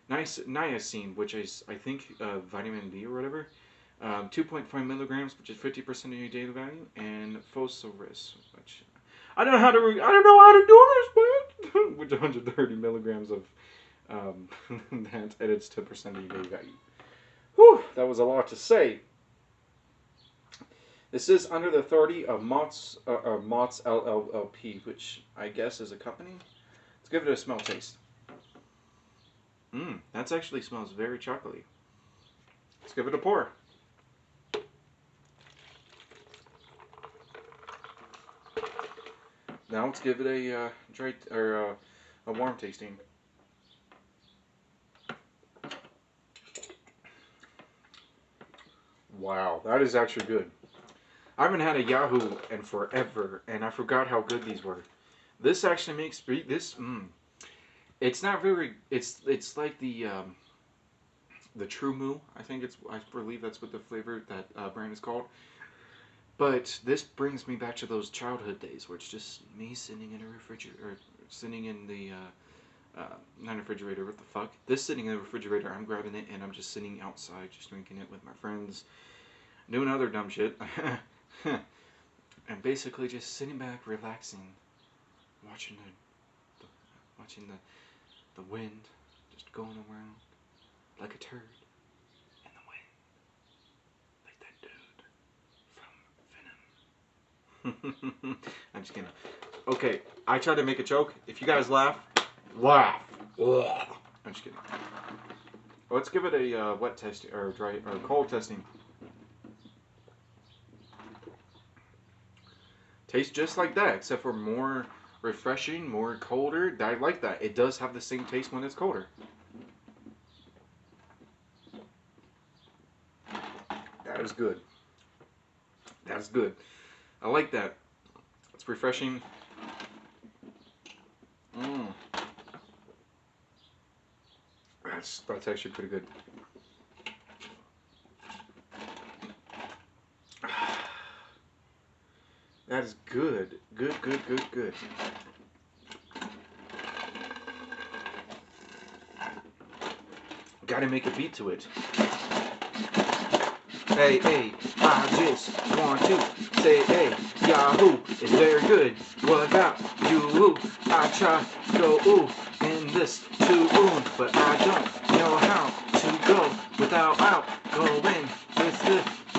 Niacin, which is, I think, vitamin B or whatever. 2.5 milligrams, which is 50% of your daily value, and phosphorus, which I don't know how to do this, but which 130 milligrams of that, and it's 10% of your daily value. Whew, that was a lot to say. This is under the authority of Mott's LLP, which I guess is a company. Let's give it a smell taste. That actually smells very chocolatey. Let's give it a pour. Now let's give it a dry or a warm tasting. Wow, that is actually good. I haven't had a Yahoo in forever, and I forgot how good these were. This actually makes this. It's not very. It's like the True Moo. I believe that's what the flavor that brand is called. But this brings me back to those childhood days where it's just me sitting in a refrigerator, or sitting in the not a refrigerator. What the fuck? This sitting in the refrigerator. I'm grabbing it and I'm just sitting outside, just drinking it with my friends, doing other dumb shit. And basically just sitting back, relaxing, watching the wind just going around like a turd in the wind, like that dude from Venom. I'm just kidding. Okay, I tried to make a joke. If you guys laugh. I'm just kidding. Let's give it a wet testing or dry or cold testing. Tastes just like that, except for more refreshing, more colder. I like that. It does have the same taste when it's colder. That is good. That's good. I like that. It's refreshing. That's actually pretty good. That is good. Good. Gotta make a beat to it. Hey, I just want to say, hey, Yahoo is very good. What about you? I try to go ooh in this too, but I don't know how to go without going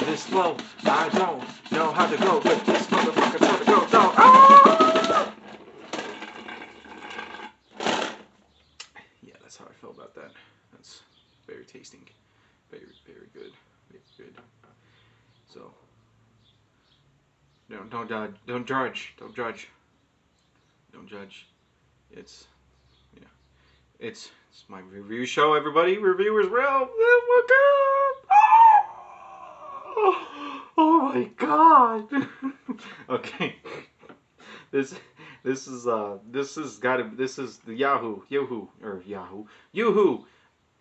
this slow. I don't know how to go, but this motherfucker trying to go. No. Ah! Yeah, that's how I feel about that. That's very tasting. Very, very good. Very good. So, don't judge. Don't judge. Don't judge. Don't judge. It's, yeah. It's my review show, everybody. Reviewers real. Oh my god. Okay. This this is the Yahoo.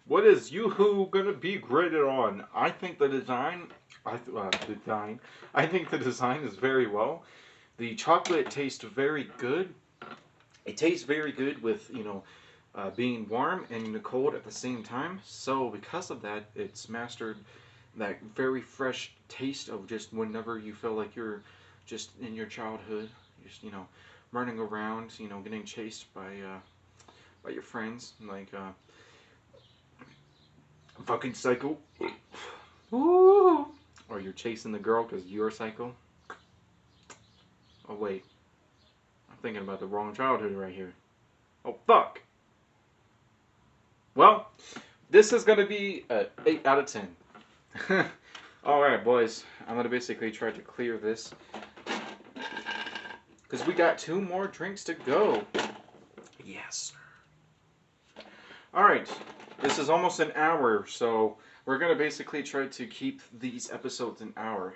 What is Yoo-hoo gonna be graded on? I think the design, I think the design is very well. The chocolate tastes very good. It tastes very good with being warm and cold at the same time. So because of that, it's mastered that very fresh taste of just whenever you feel like you're just in your childhood, just running around, getting chased by your friends, like fucking psycho. Ooh. Or you're chasing the girl because you're psycho. Oh wait, I'm thinking about the wrong childhood right here. Oh fuck. Well, this is gonna be an 8 out of 10. Alright, boys. I'm gonna basically try to clear this. Because we got 2 more drinks to go. Yes, sir. Alright. This is almost an hour, so we're gonna basically try to keep these episodes an hour.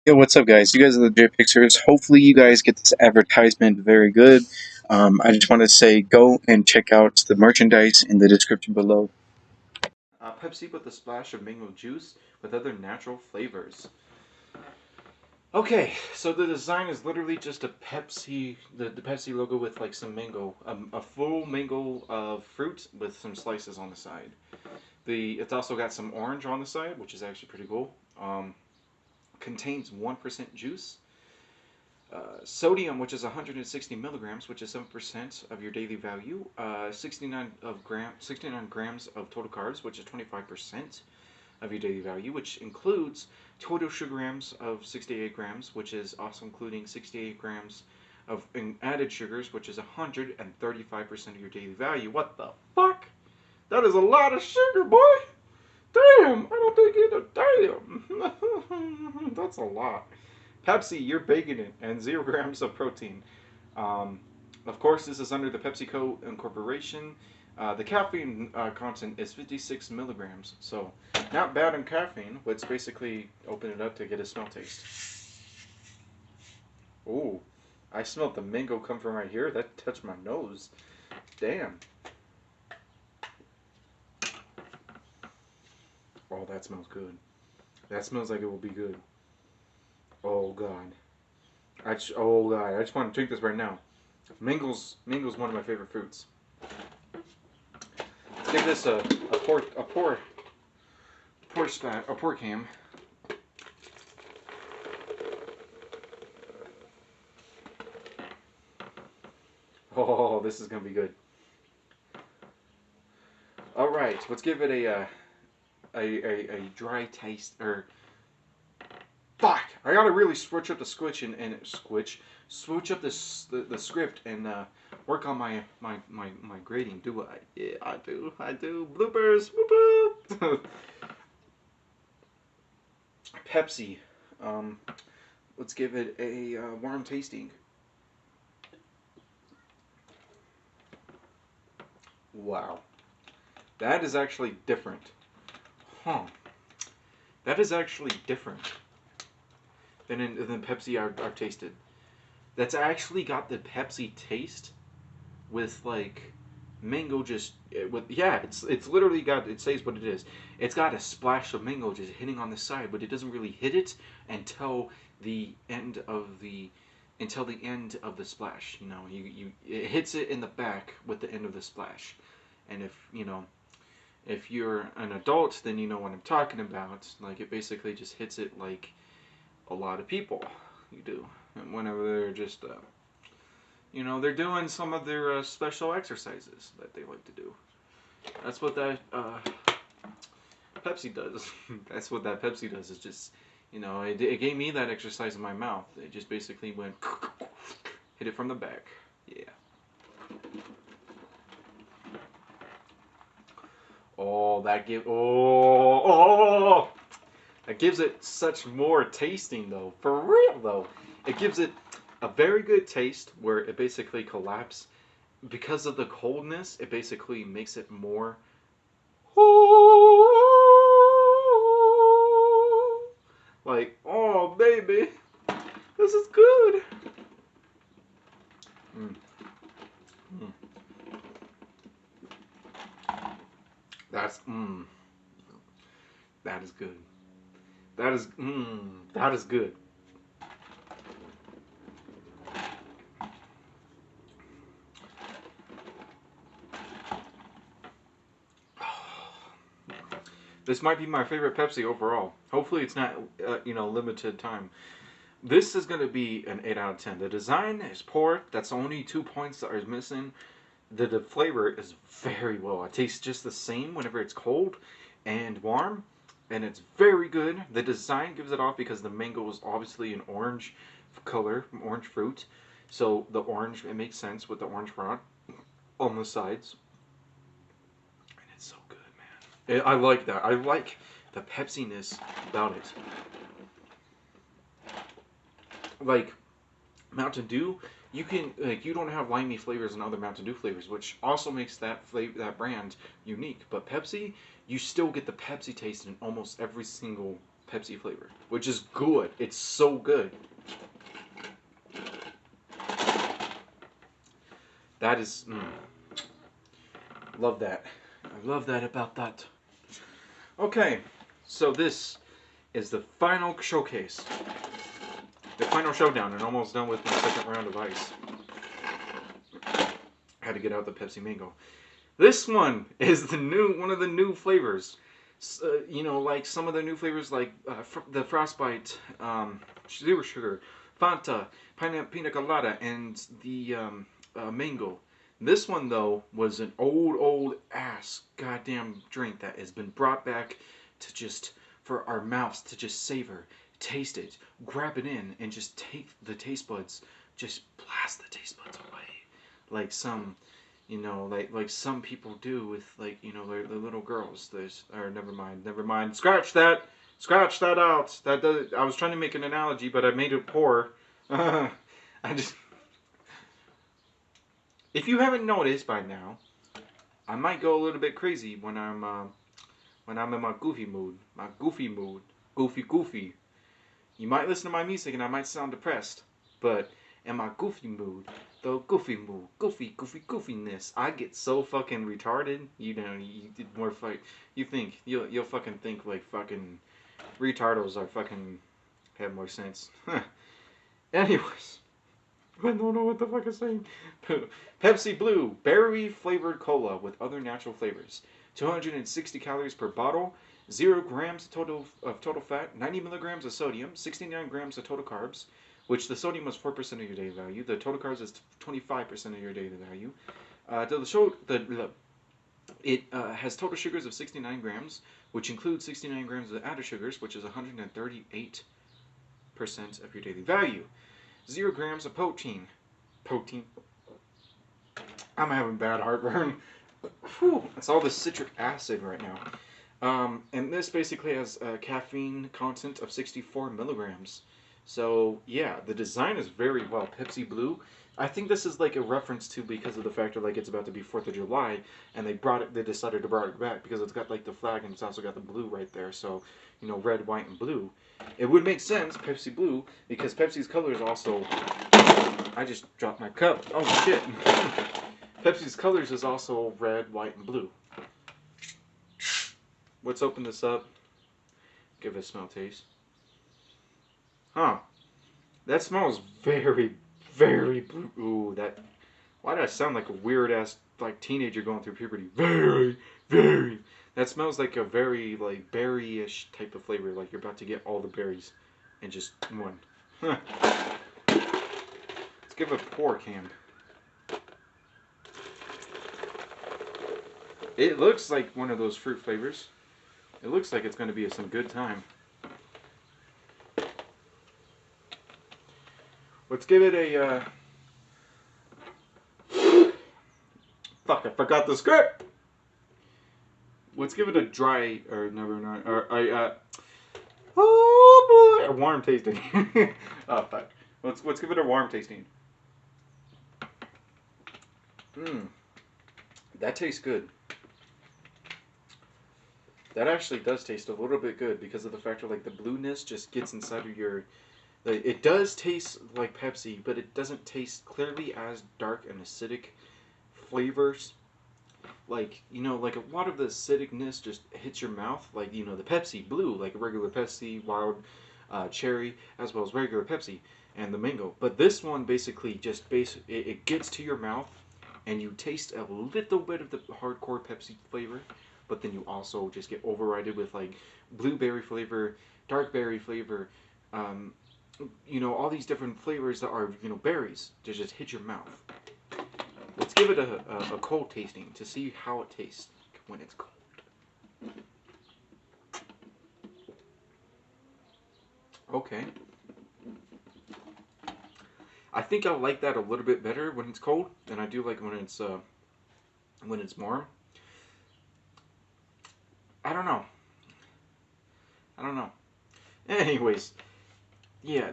Yo, what's up, guys? You guys are the JRayPicsers. Hopefully, you guys get this advertisement very good. I just want to say go and check out the merchandise in the description below. Pepsi with a splash of mango juice with other natural flavors. Okay, so the design is literally just a Pepsi, the Pepsi logo with like some mango, a full mango fruit with some slices on the side. It's also got some orange on the side, which is actually pretty cool. Contains 1% juice. Sodium, which is 160 milligrams, which is 7% of your daily value. 69 grams of total carbs, which is 25% of your daily value, which includes total sugar grams of 68 grams, which is also including 68 grams of added sugars, which is 135% of your daily value. What the fuck? That is a lot of sugar, boy! Damn! I don't think it. Damn! That's a lot. Pepsi, you're baking it, and 0 grams of protein. Of course, this is under the PepsiCo Incorporation. The caffeine content is 56 milligrams, so not bad in caffeine. Let's basically open it up to get a smell taste. Ooh, I smelled the mango come from right here. That touched my nose. Damn. Oh, that smells good. That smells like it will be good. Oh god. Oh god, I just want to drink this right now. Mango's one of my favorite fruits. Let's give this a pour cam. Oh, this is gonna be good. All right, let's give it a dry taste. Fuck! I gotta really switch up the switch up the script and work on my grading. Do I? Yeah, I do. Bloopers. Whoop whoop. Pepsi. Let's give it a warm tasting. Wow, that is actually different. Huh? That is actually different than Pepsi I've tasted. That's actually got the Pepsi taste with like mango it's literally got, it says what it is. It's got a splash of mango just hitting on the side, but it doesn't really hit it until the end of the splash. It hits it in the back with the end of the splash. And if you're an adult, then you know what I'm talking about. Like, it basically just hits it like a lot of people you do. And whenever they're just they're doing some of their special exercises that they like to do. That's what that Pepsi does. That's what that Pepsi does. It's just, you know, it gave me that exercise in my mouth. It just basically went, hit it from the back. Yeah. Oh, that gives it such more tasting though. For real though, it gives it a very good taste where it basically collapses because of the coldness. It basically makes it more. Like, oh baby, this is good. Mm. Mm. That's that is good. That is good. This might be my favorite Pepsi overall. Hopefully, it's not limited time. This is going to be an 8 out of 10. The design is poor. That's only 2 points that are missing. The flavor is very well. It tastes just the same whenever it's cold and warm, and it's very good. The design gives it off because the mango is obviously an orange color, orange fruit. So the orange, it makes sense with the orange front on the sides. And it's so good, man. I like that. I like the Pepsi-ness about it. Like Mountain Dew, you don't have limey flavors and other Mountain Dew flavors, which also makes that brand unique. But Pepsi, you still get the Pepsi taste in almost every single Pepsi flavor, which is good. It's so good. That is, love that. I love that about that. Okay, so this is the final showcase. The final showdown, and almost done with my second round of ice. Had to get out the Pepsi Mango. This one is one of the new flavors. Like some of the new flavors, like the Frostbite, Zero Sugar, Fanta, Pina Colada, and the Mango. This one though was an old ass goddamn drink that has been brought back to just for our mouths to just savor, taste it, grab it in, and just take the taste buds, just blast the taste buds away, like some, like some people do with the little girls. Never mind. Scratch that out. I was trying to make an analogy, but I made it poor. I just. If you haven't noticed by now, I might go a little bit crazy when I'm in my goofy mood. Goofy. You might listen to my music and I might sound depressed, but in my goofy mood, goofiness, I get so fucking retarded. You did more fight. You'll fucking think like fucking retardos are fucking have more sense. Anyways. I don't know what the fuck is saying. Pepsi Blue, berry flavored cola with other natural flavors. 260 calories per bottle, 0 grams of total fat, 90 milligrams of sodium, 69 grams of total carbs, which the sodium was 4% of your daily value. The total carbs is 25% of your daily value. It has total sugars of 69 grams, which includes 69 grams of added sugars, which is 138% of your daily value. 0 grams of protein. I'm having bad heartburn. Whew, it's all the citric acid right now. And this basically has a caffeine content of 64 milligrams. So yeah, the design is very well. Pepsi Blue. I think this is like a reference to because of the fact that like it's about to be 4th of July, and they decided to bring it back because it's got like the flag and it's also got the blue right there. So red, white, and blue. It would make sense, Pepsi Blue, because Pepsi's color is also. I just dropped my cup. Oh shit. Pepsi's colors is also red, white, and blue. Let's open this up. Give it a smell taste. Huh. That smells very, very blue. Ooh, that. Why did I sound like a weird ass like teenager going through puberty? Very, very. That smells like a very like berry-ish type of flavor. Like you're about to get all the berries in just one. Huh. Let's give it a pour, Cam. It looks like one of those fruit flavors. It looks like it's going to be some good time. Let's give it a. Fuck! I forgot the script. Let's give it a dry or never mind. Or oh boy, a warm tasting. Oh fuck. Let's give it a warm tasting. Mmm. That tastes good. That actually does taste a little bit good because of the fact that like the blueness just gets inside of your. Like, it does taste like Pepsi, but it doesn't taste clearly as dark and acidic flavors. Like, you know, like a lot of the acidicness just hits your mouth. Like, you know, the Pepsi Blue, like a regular Pepsi, wild cherry, as well as regular Pepsi, and the mango. But this one basically just it gets to your mouth, and you taste a little bit of the hardcore Pepsi flavor, but then you also just get overridden with like blueberry flavor, dark berry flavor, um, you know, all these different flavors that are, you know, berries to just hit your mouth. Let's give it a cold tasting to see how it tastes when it's cold. Okay. I think I like that a little bit better when it's cold than I do like when it's warm. I don't know. I don't know. Anyways, yeah,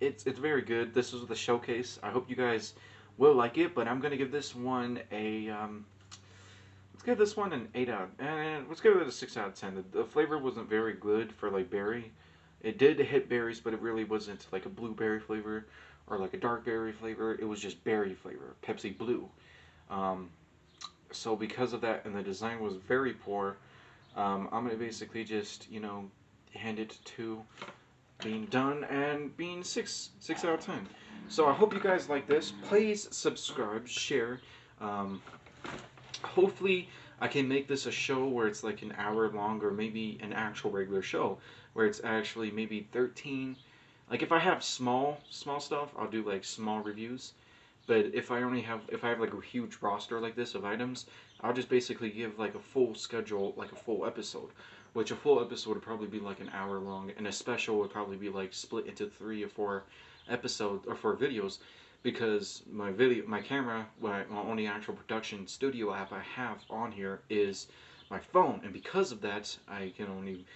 it's very good. This was the showcase. I hope you guys will like it, but I'm gonna give this one a let's give this one an 8 out, and let's give it a 6 out of 10. The flavor wasn't very good for like berry. It did hit berries, but it really wasn't like a blueberry flavor or like a dark berry flavor. It was just berry flavor, Pepsi Blue. Um, so because of that, and the design was very poor, I'm gonna basically just, you know, hand it to being done and being 6 out of 10. So I hope you guys like this. Please subscribe, share. Um, Hopefully I can make this a show where it's like an hour long, or maybe an actual regular show where it's actually maybe 13. Like if I have small stuff, I'll do like small reviews. But if I have like a huge roster like this of items, I'll just basically give like a full schedule, like a full episode, which a full episode would probably be like an hour long, and a special would probably be like split into 3 or 4 episodes or 4 videos, because my camera, my only actual production studio app I have on here is my phone, and because of that, I can only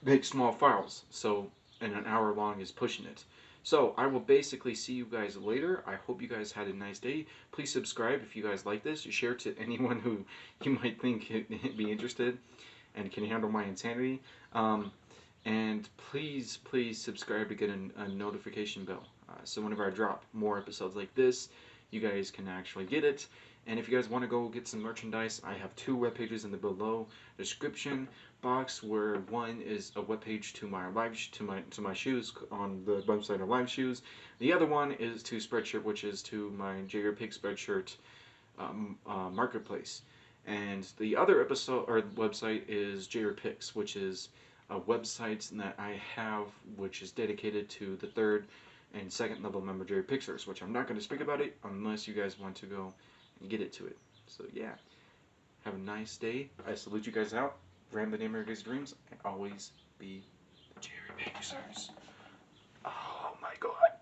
make small files. So, and an hour long is pushing it. So I will basically see you guys later. I hope you guys had a nice day. Please subscribe if you guys like this. You share it to anyone who you might think be interested and can handle my insanity. And please subscribe to get a notification bell. So whenever I drop more episodes like this, you guys can actually get it. And if you guys want to go get some merchandise, I have 2 web pages in the below description box, where one is a web page to my to my shoes on the website of Live Shoes. The other one is to Spreadshirt, which is to my JRayPics Spreadshirt marketplace. And the other episode or website is JRayPics, which is a website that I have, which is dedicated to the 3rd and 2nd level member JRayPicsers, which I'm not going to speak about it unless you guys want to go and get it to it. So yeah, have a nice day. I salute you guys out. Ram the name of your guys' dreams, and always be the JRayPicsers. Oh my god.